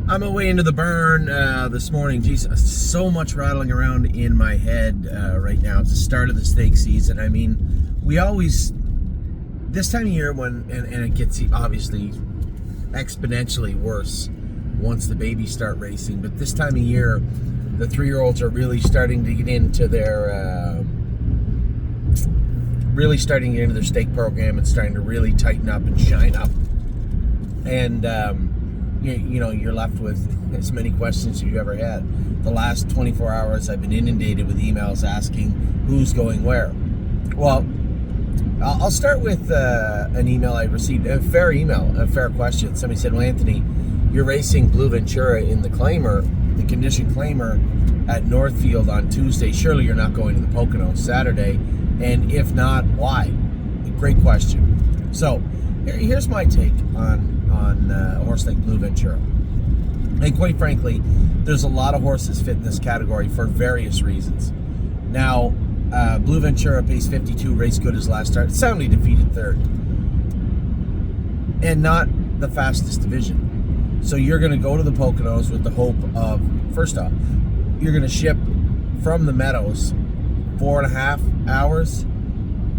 On my way into the barn this morning. Geez, so much rattling around in my head right now. It's the start of the stake season. I mean, we always, this time of year when, and it gets obviously exponentially worse once the babies start racing, but this time of year, the 3-year-olds are really starting to get into their, stake program and starting to really tighten up and shine up. And, you're left with as many questions as you've ever had. The last 24 hours, I've been inundated with emails asking who's going where. Well, I'll start with an email I received, a fair question. Somebody said, well, Anthony, you're racing Blue Ventura in the condition claimer at Northfield on Tuesday. Surely you're not going to the Poconos Saturday. And if not, why? Great question. So here's my take on a horse like Blue Ventura. And quite frankly, there's a lot of horses fit in this category for various reasons. Now, Blue Ventura pace 52, race good his last start, soundly defeated third, and not the fastest division. So you're going to go to the Poconos with the hope of, first off, you're going to ship from the Meadows 4.5 hours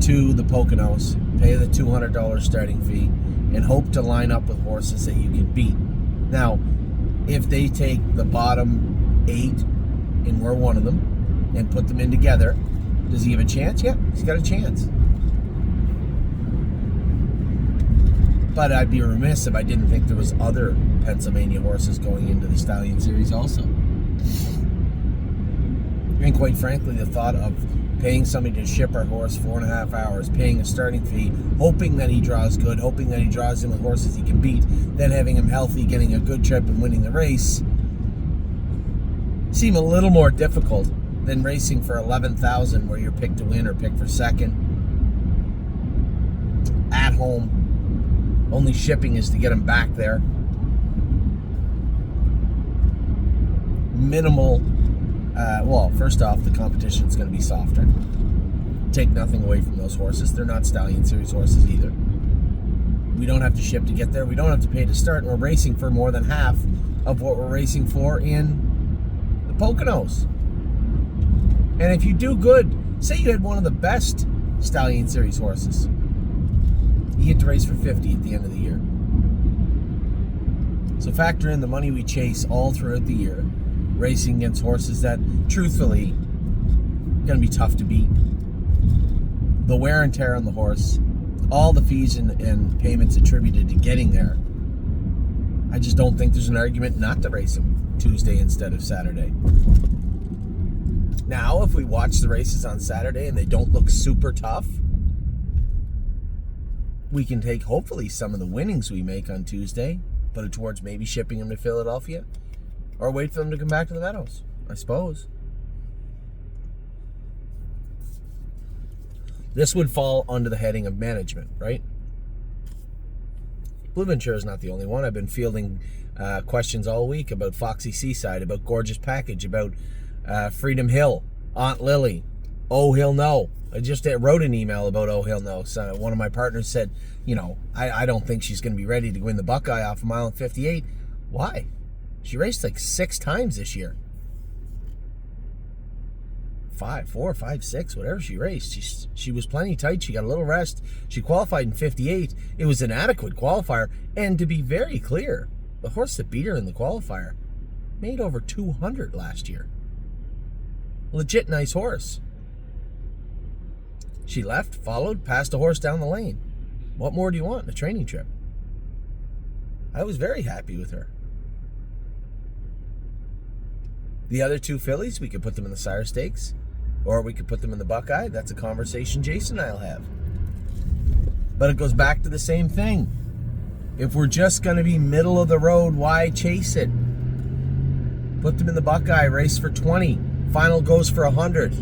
to the Poconos, pay the $200 starting fee, and hope to line up with horses that you can beat. Now, if they take the bottom 8, and we're one of them, and put them in together, does he have a chance? Yeah, he's got a chance. But I'd be remiss if I didn't think there was other Pennsylvania horses going into the Stallion Series also. And quite frankly, the thought of paying somebody to ship our horse 4.5 hours, paying a starting fee, hoping that he draws good, hoping that he draws in with horses he can beat, then having him healthy, getting a good trip and winning the race, seem a little more difficult than racing for $11,000 where you're picked to win or picked for second. At home. Only shipping is to get him back there. Minimal. First off, the competition's going to be softer. Take nothing away from those horses. They're not Stallion Series horses either. We don't have to ship to get there. We don't have to pay to start. And we're racing for more than half of what we're racing for in the Poconos. And if you do good, say you had one of the best Stallion Series horses, you get to race for 50 at the end of the year. So factor in the money we chase all throughout the year, racing against horses that, truthfully, going to be tough to beat. The wear and tear on the horse, all the fees and payments attributed to getting there. I just don't think there's an argument not to race him Tuesday instead of Saturday. Now, if we watch the races on Saturday and they don't look super tough, we can take, hopefully, some of the winnings we make on Tuesday, put it towards maybe shipping them to Philadelphia, or wait for them to come back to the Meadows, I suppose. This would fall under the heading of management, right? Blue Ventura is not the only one. I've been fielding questions all week about Foxy Seaside, about Gorgeous Package, about Freedom Hill, Aunt Lily, Oh He'll Know. I just wrote an email about Oh He'll Know. So one of my partners said, I don't think she's going to be ready to win the Buckeye off a mile and 58. Why? She raced like 6 times this year. 4, 5, 6, whatever she raced. She was plenty tight. She got a little rest. She qualified in 58. It was an adequate qualifier. And to be very clear, the horse that beat her in the qualifier made over 200 last year. Legit nice horse. She left, followed, passed a horse down the lane. What more do you want in a training trip? I was very happy with her. The other 2 fillies, we could put them in the Sire Stakes, or we could put them in the Buckeye. That's a conversation Jason and I'll have. But it goes back to the same thing. If we're just going to be middle of the road, why chase it? Put them in the Buckeye, race for 20. Final goes for 100.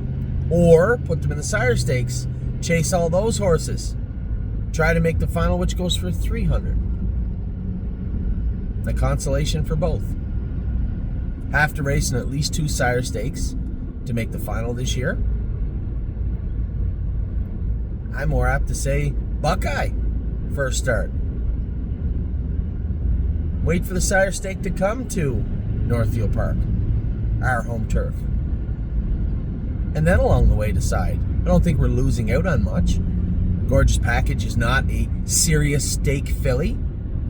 Or put them in the Sire Stakes, chase all those horses. Try to make the final, which goes for 300. A consolation for both. Have to race in at least 2 Sire Stakes to make the final this year. I'm more apt to say Buckeye first start. Wait for the sire stake to come to Northfield Park, our home turf. And then along the way decide. I don't think we're losing out on much. Gorgeous Package is not a serious stake filly.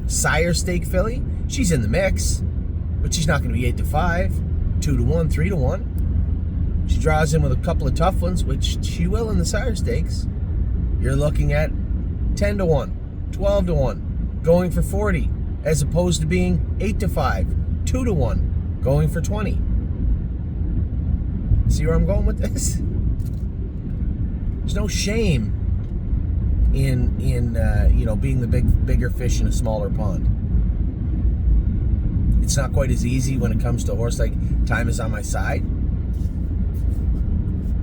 Sire stake filly. She's in the mix, but she's not going to be 8-5, 2-1, 3-1. She draws in with a couple of tough ones, which she will in the sire stakes. You're looking at 10-1, 12-1, going for 40, as opposed to being 8-5, 2-1, going for 20. See where I'm going with this? There's no shame in being the bigger fish in a smaller pond. It's not quite as easy when it comes to a horse like Time Is On My Side.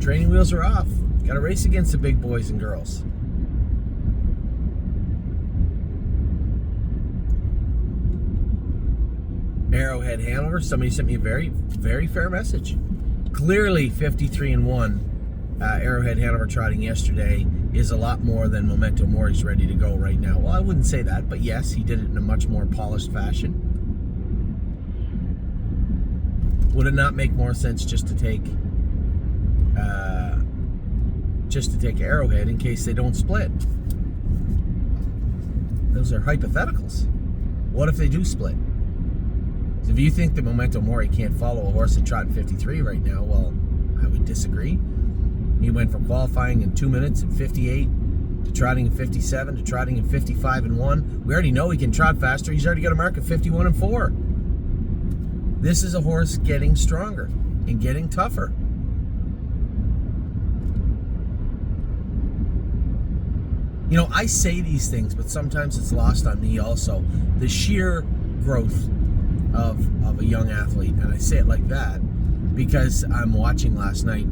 Training wheels are off. Got to race against the big boys and girls. Arrowhead Hanover. Somebody sent me a very, very fair message. Clearly 53-1 Arrowhead Hanover trotting yesterday is a lot more than Memento Mori's ready to go right now. Well, I wouldn't say that, but yes, he did it in a much more polished fashion. Would it not make more sense just to take Arrowhead in case they don't split? Those are hypotheticals. What if they do split? So if you think that Memento Mori can't follow a horse at trotting 53 right now, well, I would disagree. He went from qualifying in 2 minutes and 58 to trotting in 57 to trotting in 55-1. We already know he can trot faster. He's already got a mark of 51-4. This is a horse getting stronger and getting tougher. You know, I say these things, but sometimes it's lost on me also. The sheer growth of a young athlete, and I say it like that because I'm watching last night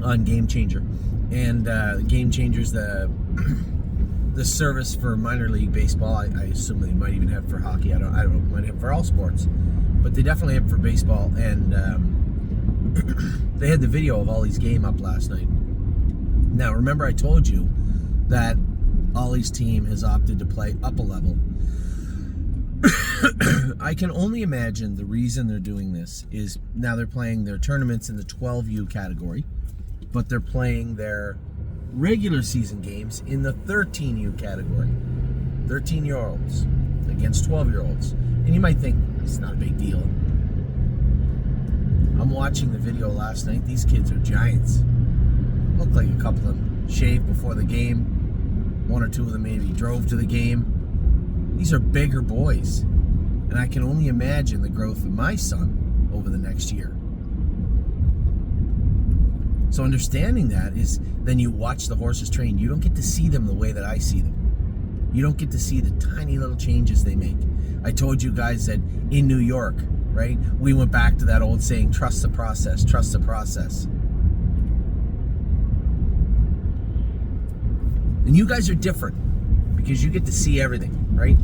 on Game Changer, and Game Changer's the service for minor league baseball. I assume they might even have for hockey. I don't know. Might have for all sports, but they definitely have for baseball. And they had the video of Ollie's game up last night. Now, remember I told you that Ollie's team has opted to play up a level. I can only imagine the reason they're doing this is now they're playing their tournaments in the 12U category, but they're playing their regular season games in the 13U category. 13-year-olds against 12-year-olds. And you might think, it's not a big deal. I'm watching the video last night. These kids are giants. Looked like a couple of them shaved before the game. One or two of them maybe drove to the game. These are bigger boys. And I can only imagine the growth of my son over the next year. So understanding that is, then you watch the horses train. You don't get to see them the way that I see them. You don't get to see the tiny little changes they make. I told you guys that in New York, right, we went back to that old saying, trust the process, trust the process. And you guys are different because you get to see everything, right?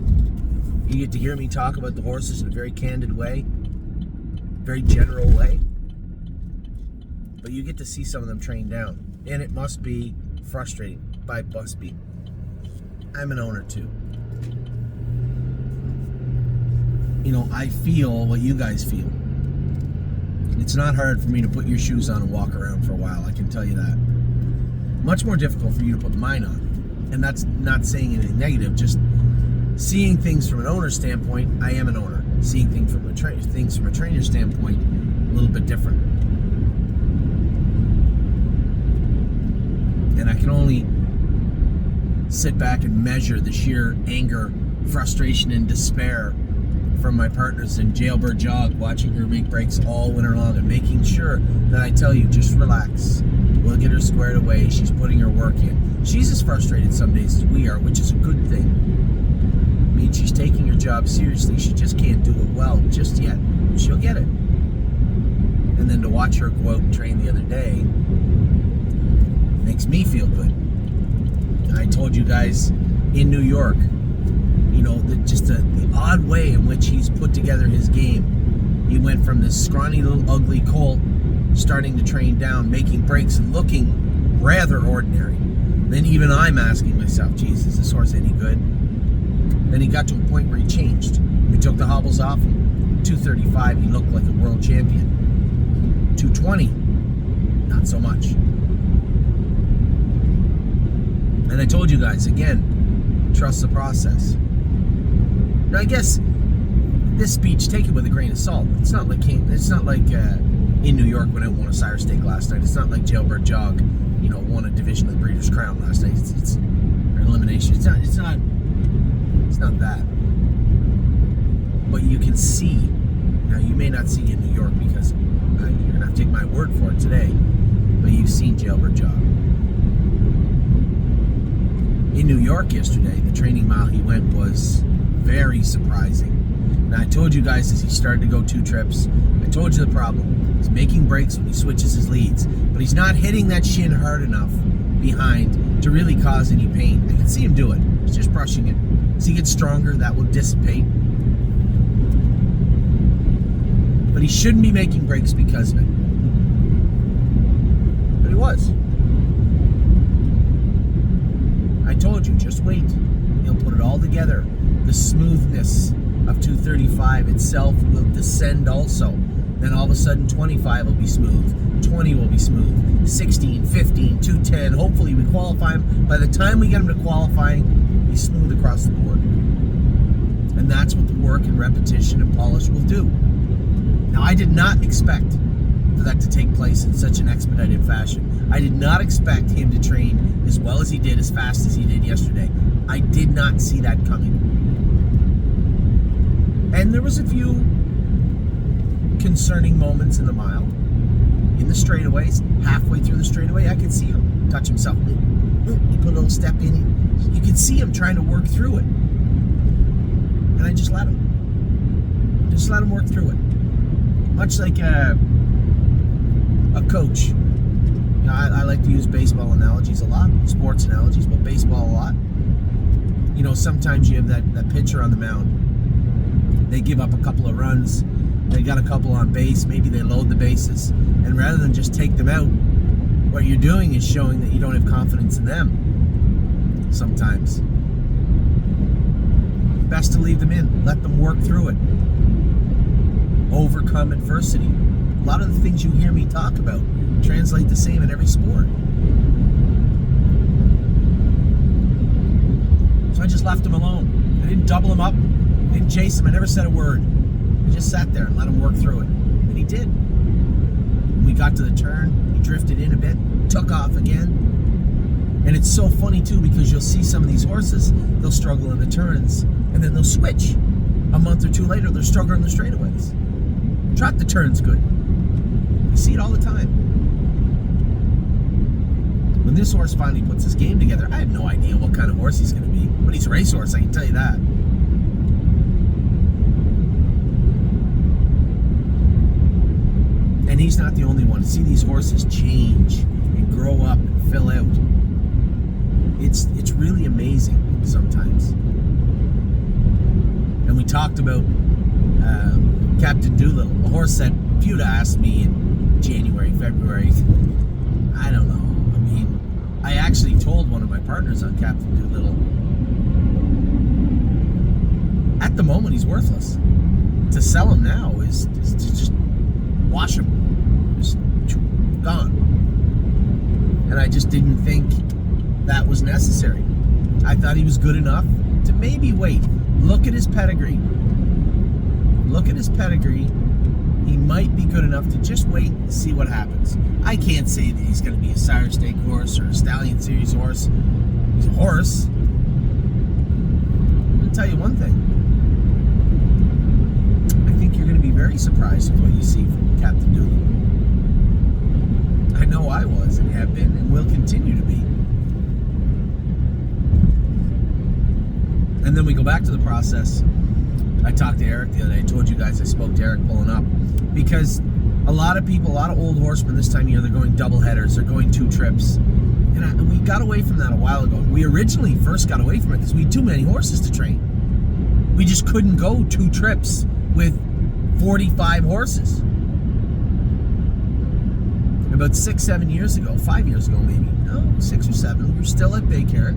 You get to hear me talk about the horses in a very candid way, very general way. But you get to see some of them train down. And it must be frustrating. Must be. I'm an owner too. You know, I feel what you guys feel. It's not hard for me to put your shoes on and walk around for a while, I can tell you that. Much more difficult for you to put mine on. And that's not saying anything negative, just seeing things from an owner standpoint, I am an owner. Seeing things from a trainer standpoint, a little bit different. And I can only sit back and measure the sheer anger, frustration, and despair from my partners in Jailbird Jog, watching her make breaks all winter long and making sure that I tell you, just relax. We'll get her squared away. She's putting her work in. She's as frustrated some days as we are, which is a good thing. I mean, she's taking her job seriously. She just can't do it well just yet. She'll get it. And then to watch her go out and train the other day makes me feel good. And I told you guys in New York, you know, the odd way in which he's put together his game. He went from this scrawny little ugly colt starting to train down, making breaks and looking rather ordinary. Then even I'm asking myself, geez, is this horse any good? Then he got to a point where he changed. We took the hobbles off him. 235, he looked like a world champion. 220, not so much. And I told you guys, again, trust the process. Now, I guess this speech, take it with a grain of salt. It's not like in New York when I won a sire stake last night. It's not like Jailbird Jog, won a division of the Breeders' Crown last night. It's an elimination. It's not that. But you can see. Now, you may not see in New York because you're gonna have to take my word for it today. But you've seen Jailbird Jog. In New York yesterday, the training mile he went was very surprising. And I told you guys as he started to go 2 trips, I told you the problem. He's making breaks when he switches his leads, but he's not hitting that shin hard enough behind to really cause any pain. I can see him do it. He's just brushing it. As he gets stronger, that will dissipate. But he shouldn't be making breaks because of it. But he was. I told you, just wait. He'll put it all together. The smoothness of 235 itself will descend also. Then all of a sudden 25 will be smooth, 20 will be smooth, 16, 15, 210. Hopefully we qualify him. By the time we get him to qualifying, he's smooth across the board. And that's what the work and repetition and polish will do. Now, I did not expect for that to take place in such an expedited fashion. I did not expect him to train as well as he did, as fast as he did yesterday. I did not see that coming. And there was a few concerning moments in the mile. In the straightaways, halfway through the straightaway, I could see him touch himself. He put a little step in. You could see him trying to work through it. And I just let him. Just let him work through it. Much like a coach. I like to use baseball analogies a lot, sports analogies, but baseball a lot. Sometimes you have that pitcher on the mound. They give up a couple of runs. They got a couple on base. Maybe they load the bases. And rather than just take them out, what you're doing is showing that you don't have confidence in them sometimes. Best to leave them in. Let them work through it. Overcome adversity. A lot of the things you hear me talk about translate the same in every sport. So I just left him alone. I didn't double him up. I didn't chase him. I never said a word. I just sat there and let him work through it. And he did. When we got to the turn, he drifted in a bit, took off again. And it's so funny too, because you'll see some of these horses, they'll struggle in the turns, and then they'll switch. A month or two later, they're struggling in the straightaways. Trot the turn's good. You see it all the time. When this horse finally puts his game together, I have no idea what kind of horse he's going to be. But he's a racehorse, I can tell you that. And he's not the only one. To see these horses change and grow up and fill out, it's really amazing sometimes. And we talked about Captain Doolittle, a horse that if you'd asked me in January, February, I don't know. I mean, I actually told one of my partners on Captain Doolittle, at the moment he's worthless. To sell him now is to just wash him. Just gone. And I just didn't think that was necessary. I thought he was good enough to maybe wait. Look at his pedigree. Look at his pedigree. He might be good enough to just wait and see what happens. I can't say that he's going to be a sire stake horse or a stallion series horse. He's a horse. I'm going to tell you one thing. I think you're going to be very surprised with what you see from Captain Doolittle. I know I was and have been and will continue to be. And then we go back to the process. I talked to Eric the other day. I told you guys I spoke to Eric pulling up. Because a lot of people, a lot of old horsemen this time of year, they're going double headers. They're going 2 trips. And we got away from that a while ago. We originally first got away from it because we had too many horses to train. We just couldn't go 2 trips with 45 horses. About 6-7 years ago, 5 years ago maybe, no, 6 or 7, we were still at Big Carrot.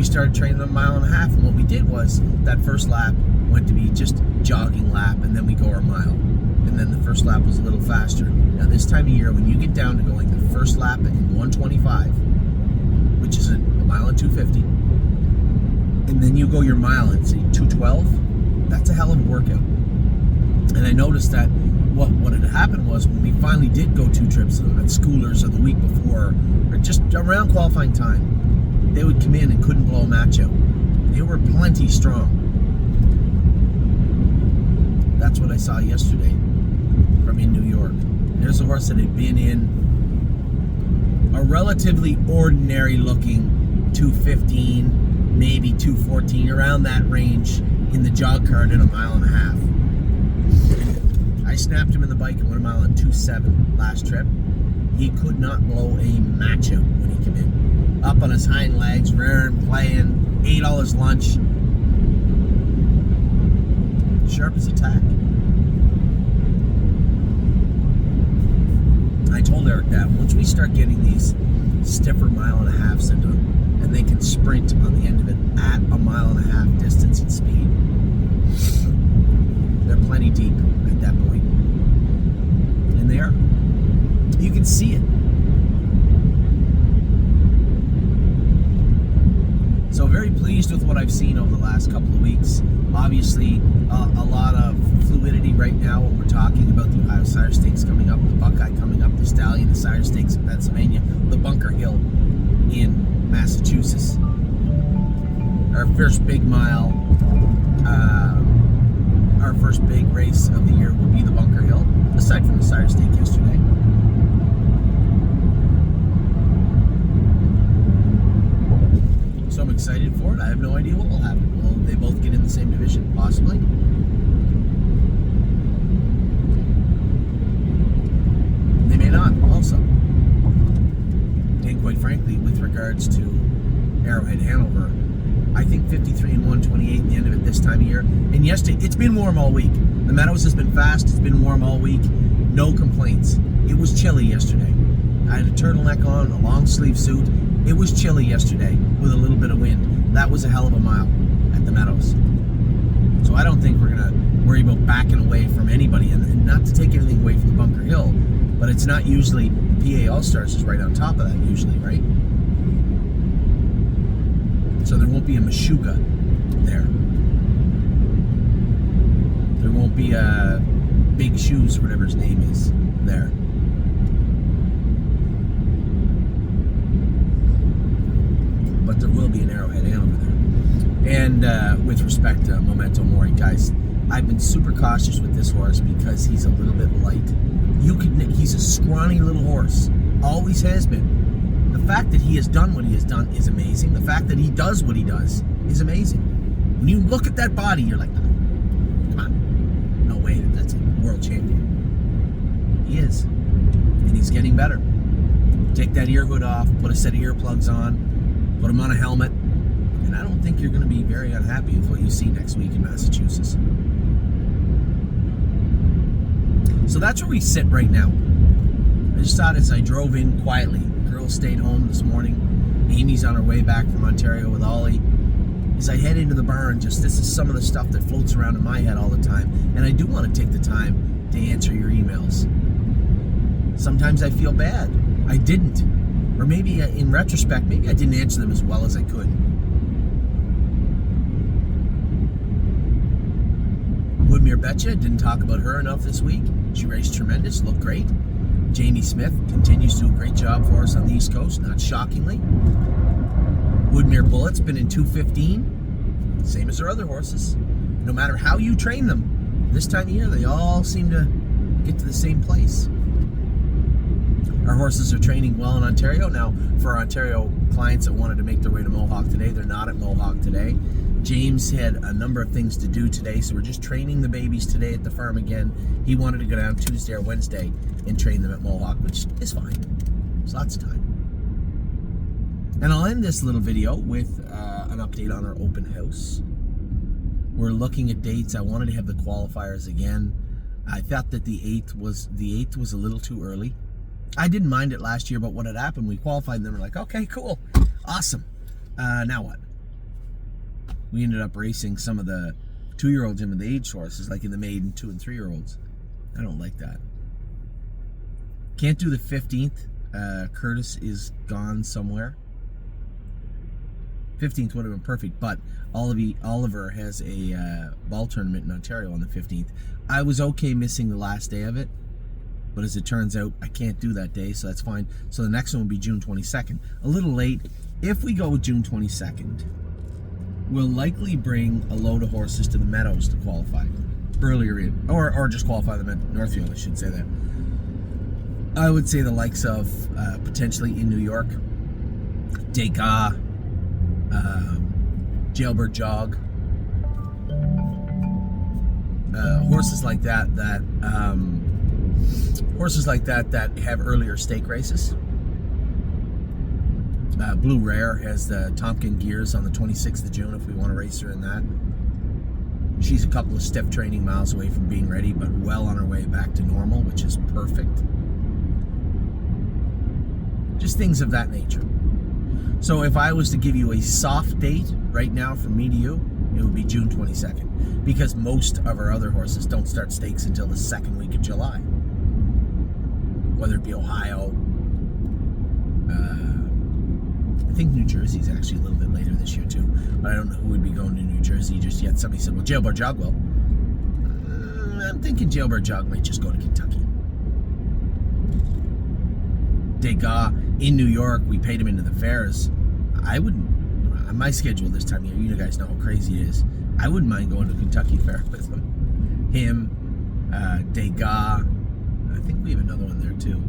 started training them a mile and a half, and what we did was that first lap went to be just jogging lap, and then we go our mile, and then the first lap was a little faster. Now this time of year, when you get down to going the first lap in 125, which is a mile and 250, and then you go your mile at say 212, that's a hell of a workout. And I noticed that what had happened was when we finally did go 2 trips at schoolers or the week before, or just around qualifying time, they would come in and couldn't blow a match out. They were plenty strong. That's what I saw yesterday from in New York. There's a horse that had been in a relatively ordinary looking 215, maybe 214, around that range in the jog cart in a mile and a half. I snapped him in the bike and went a mile and 2.7 last trip. He could not blow a match out when he came in. Up on his hind legs, rearing, playing, ate all his lunch. Sharp as a tack. I told Eric that once we start getting these stiffer mile and a halves into them, and they can sprint on the end of it at a mile and a half distance and speed, they're plenty deep at that point. And they are. You can see it. So very pleased with what I've seen over the last couple of weeks. Obviously, a lot of fluidity right now when we're talking about the Ohio Sire Stakes coming up, the Buckeye coming up, the Stallion, the Sire Stakes in Pennsylvania, the Bunker Hill in Massachusetts. Our first big mile, our first big race of the year will be the Bunker Hill, aside from the Sire Stake yesterday. So I'm excited for it. I have no idea what will happen. Will they both get in the same division? Possibly. They may not, also. And quite frankly, with regards to Arrowhead Hanover, I think 53 and 128 at the end of it this time of year. And yesterday, it's been warm all week. The Meadows has been fast. It's been warm all week. No complaints. It was chilly yesterday. I had a turtleneck on, a long sleeve suit. It was chilly yesterday with a little bit of wind. That was a hell of a mile at the Meadows. So I don't think we're going to worry about backing away from anybody. And not to take anything away from the Bunker Hill, but it's not usually, PA All-Stars is right on top of that usually, right? So there won't be a Meshuggah there. There won't be a Big Shoes, or whatever his name is, there. But there will be an Arrowhead Hanover there. And with respect to Memento Mori, guys, I've been super cautious with this horse because he's a little bit light. He's a scrawny little horse. Always has been. The fact that he has done what he has done is amazing. The fact that he does what he does is amazing. When you look at that body, you're like, come on. No way that's a world champion. He is. And he's getting better. Take that ear hood off, put a set of earplugs on, put him on a helmet, and I don't think you're going to be very unhappy with what you see next week in Massachusetts. So that's where we sit right now. I just thought as I drove in quietly, girls stayed home this morning, Amy's on her way back from Ontario with Ollie. As I head into the barn, this is some of the stuff that floats around in my head all the time, and I do want to take the time to answer your emails. Sometimes I feel bad. I didn't. Or maybe in retrospect, maybe I didn't answer them as well as I could. Woodmere Betcha, didn't talk about her enough this week. She raced tremendous, looked great. Jamie Smith continues to do a great job for us on the East Coast, not shockingly. Woodmere Bullet's been in 215, same as her other horses. No matter how you train them, this time of year, they all seem to get to the same place. Our horses are training well in Ontario. Now, for our Ontario clients that wanted to make their way to Mohawk today, they're not at Mohawk today. James had a number of things to do today, so we're just training the babies today at the farm again. He wanted to go down Tuesday or Wednesday and train them at Mohawk, which is fine. There's lots of time. And I'll end this little video with an update on our open house. We're looking at dates. I wanted to have the qualifiers again. I thought that the 8th was a little too early. I didn't mind it last year, but what had happened, we qualified and then we're like, okay, cool, awesome. Now what? we ended up racing some of the 2-year-olds in with the age horses, like in the maiden 2 and 3-year-olds. I don't like that. Can't do the 15th. Curtis is gone somewhere. 15th would have been perfect, but Oliver has a ball tournament in Ontario on the 15th. I was okay missing the last day of it, but as it turns out, I can't do that day, so that's fine. So the next one will be June 22nd. A little late. If we go June 22nd, we'll likely bring a load of horses to the Meadows to qualify earlier in, or just qualify them at Northfield, I should say that. I would say the likes of potentially in New York, Degas, Jailbird Jog, horses like that that have earlier stake races. Blue Rare has the Tompkin Gears on the 26th of June if we want to race her in that. She's a couple of stiff training miles away from being ready, but well on her way back to normal, which is perfect. Just things of that nature. So if I was to give you a soft date right now from me to you, it would be June 22nd, because most of our other horses don't start stakes until the second week of July. Whether it be Ohio, I think New Jersey's actually a little bit later this year too, but I don't know who would be going to New Jersey just yet. Somebody said, well, Jailbird Jog will. I'm thinking Jailbird Jog might just go to Kentucky. Degas in New York, we paid him into the fairs. I wouldn't, on my schedule this time of year, you guys know how crazy it is. I wouldn't mind going to Kentucky Fair with him. Degas, I think we have another one there too.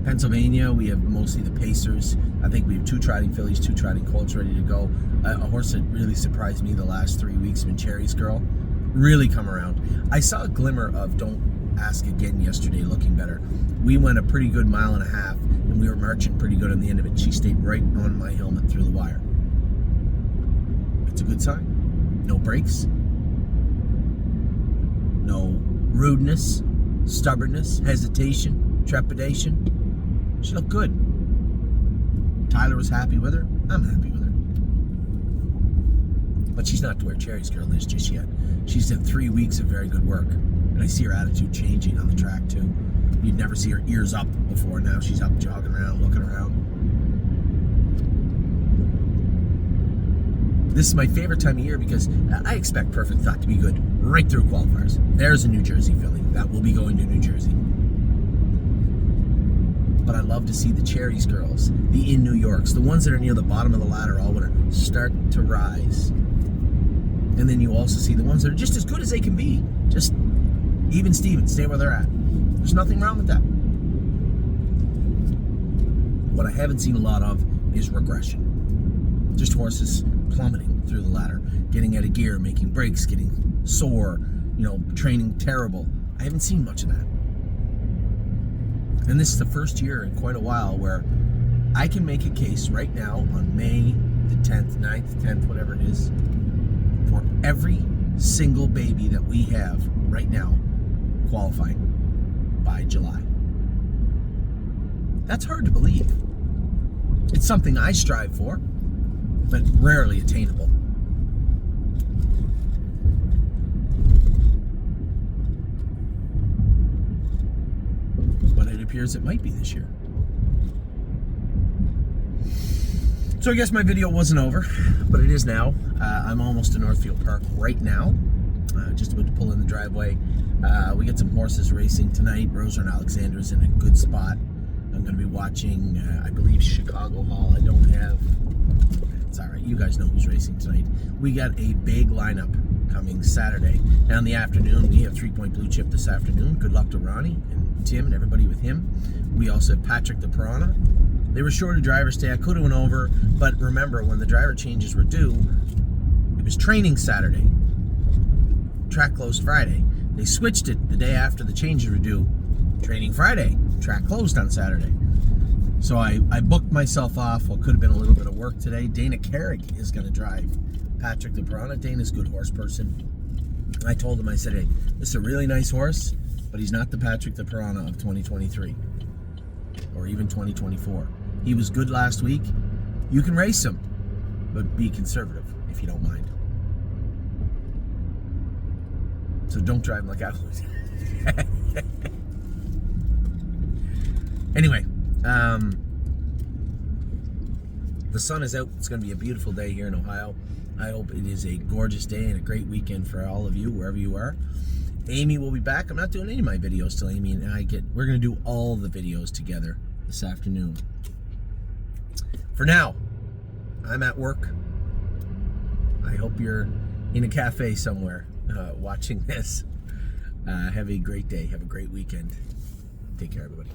Pennsylvania, we have mostly the Pacers. I think we have 2 trotting fillies, 2 trotting colts ready to go. A horse that really surprised me the last 3 weeks, been Cherry's Girl. Really come around. I saw a glimmer of Don't Ask Again yesterday, looking better. We went a pretty good 1.5 miles, and we were marching pretty good on the end of it. She stayed right on my helmet through the wire. It's a good sign. No breaks. No rudeness, stubbornness, hesitation, trepidation. She looked good. Tyler was happy with her. I'm happy with her. But she's not to where Cherry's Girl is just yet. She's had 3 weeks of very good work. And I see her attitude changing on the track too. You'd never see her ears up before. Now she's up jogging around, looking around. This is my favorite time of year because I expect Perfect Thought to be good right through qualifiers. There's a New Jersey filly that will be going to New Jersey. But I love to see the Cherry's Girls, the in New Yorks, the ones that are near the bottom of the ladder all winter start to rise. And then you also see the ones that are just as good as they can be. Just even Steven, stay where they're at. There's nothing wrong with that. What I haven't seen a lot of is regression. Just horses plummeting through the ladder, getting out of gear, making breaks, getting sore, training terrible. I haven't seen much of that. And this is the first year in quite a while where I can make a case right now on May the 10th, 9th, 10th, whatever it is, for every single baby that we have right now qualifying by July. That's hard to believe. It's something I strive for, but rarely attainable. But it appears it might be this year. So I guess my video wasn't over, but it is now. I'm almost to Northfield Park right now. Just about to pull in the driveway. We get some horses racing tonight. Roser and Alexander's in a good spot. I'm going to be watching, I believe, Chicago Hall. I don't have... It's all right. You guys know who's racing tonight. We got a big lineup coming Saturday. Now in the afternoon, we have 3 Point Blue Chip this afternoon. Good luck to Ronnie and Tim and everybody with him. We also have Patrick the Piranha. They were short of driver's day. I could have went over, but remember, when the driver changes were due, it was training Saturday. Track closed Friday. They switched it the day after the changes were due. Training Friday. Track closed on Saturday. So I booked myself off what could have been a little bit of work today. Dana Carrick is going to drive Patrick the Piranha. Dana's a good horse person. I told him, I said, hey, this is a really nice horse, but he's not the Patrick the Piranha of 2023 or even 2024. He was good last week. You can race him. but be conservative if you don't mind. So don't drive like I was. Anyway, the sun is out. It's going to be a beautiful day here in Ohio. I hope it is a gorgeous day and a great weekend for all of you, wherever you are. Amy will be back. I'm not doing any of my videos till Amy and I we're going to do all the videos together this afternoon. For now, I'm at work. I hope you're in a cafe somewhere watching this. Have a great day. Have a great weekend. Take care, everybody.